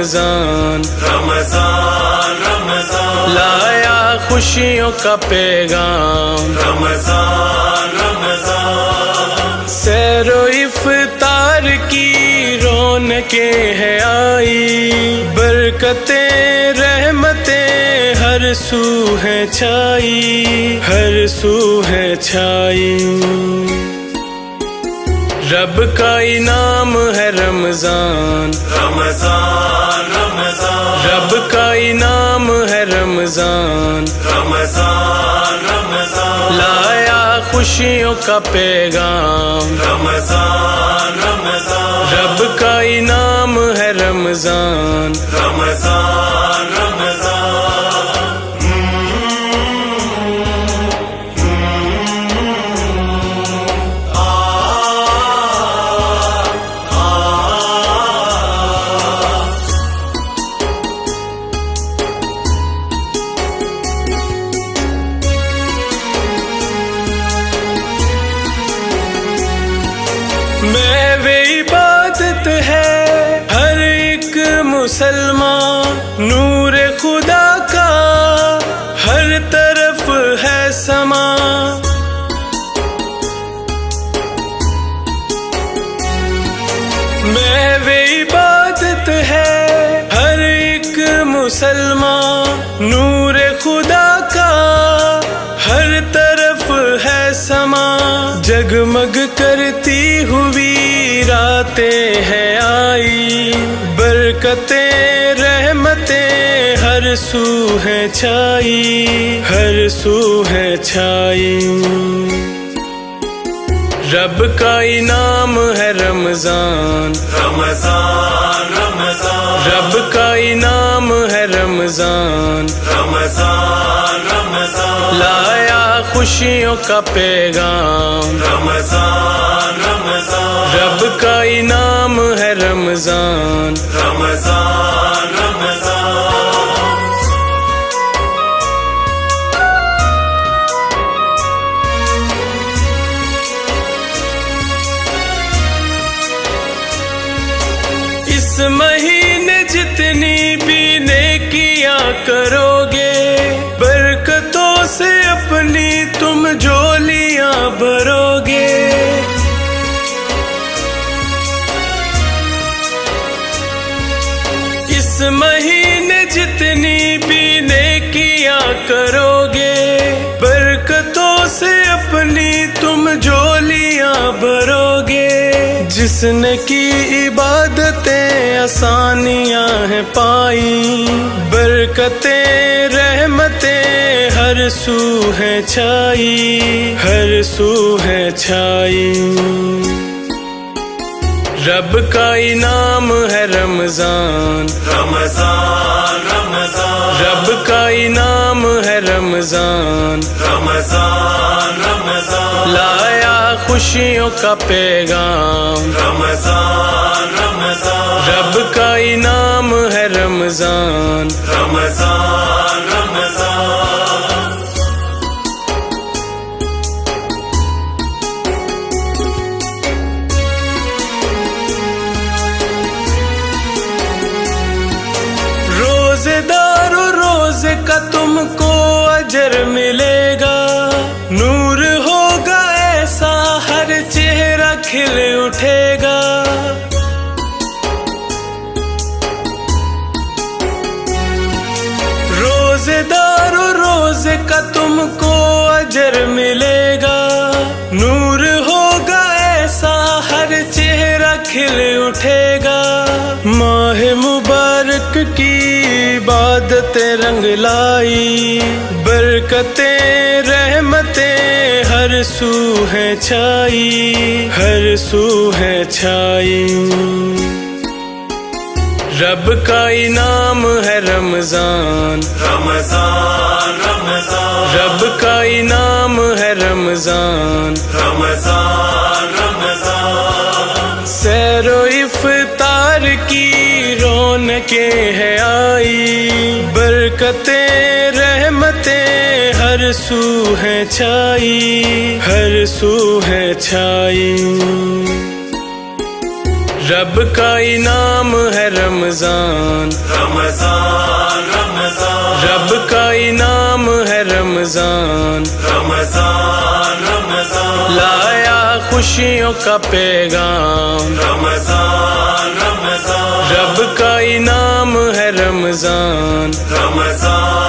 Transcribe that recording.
रमजान, रमजान रमजान लाया खुशियों का पैगाम। रमजान रमजान सैरो इफ्तार की रौनकें है आई, बरकतें रहमतें हर सू है छाई, हर सू है छाई। रब का इनाम है रमजान, रमजान रमजान रब का इनाम है रमजान, रमजान रमजान लाया खुशियों का पैगाम। रमजान रमजान रब का इनाम है रमजान, रमजान रमजान महवे इबादत है हर एक मुसलमान, नूर खुदा का हर तरफ है समा। महवे इबादत है हर एक मुसलमान, नूर खुदा का हर तरफ है समा। जगमग करती हुई रातें हैं आई, बरकतें रहमतें हर सू है छाई, हर सू है छाई। रब का इनाम है रमजान, रमजान रमजान रब का इनाम है रमजान, रमजान रमजान लाया खुशियों का पैगाम। रमजान रमजान रब का इनाम है रमजान, रमजान रमजान इस महीने जितनी भी नेकियां करोगे, बरकतों से अपनी तुम झोलियां भरोगे। इस महीने जितनी भी नेकियां करोगे, बरकतों से अपनी तुम झोलियां भरोगे। जिसने की इबादतें आसानियां हैं पाई, बरकतें रहमतें हर सू है छाई, हर सू है छाई। रब का इनाम है रमजान, रमजान रमजान रब का इनाम है रमजान, रमजान रमजान लाया खुशियों का पैगाम। रमजान रमजान रब का इनाम है रमजान, रमजान रमजान रोजेदारो रोजे का तुमको अजर मिलेगा, नूर होगा ऐसा हर चेहरा खिल उठेगा। रोजेदारो रोजे का तुमको अजर मिलेगा, नूर होगा ऐसा हर चेहरा खिल उठेगा। माह मुबारक की इबादतें रंग लाई, बरकतें रहमतें हर सू है छाई, हर सू है छाई। रब का इनाम है रमजान, रमजान रमजान रब का इनाम है रमजान, रमजान रमजान सैरो इफ्तार की रौनकें है आई, बरकतें रहमतें हर सू है छाई, हर सू है छाई। रब का इनाम है रमजान, रमजान रमजान, रब का इनाम है रमजान, रमजान रमजान, लाया खुशियों का पैगाम, रमजान रमजान, रब का इनाम है रमजान, रमजान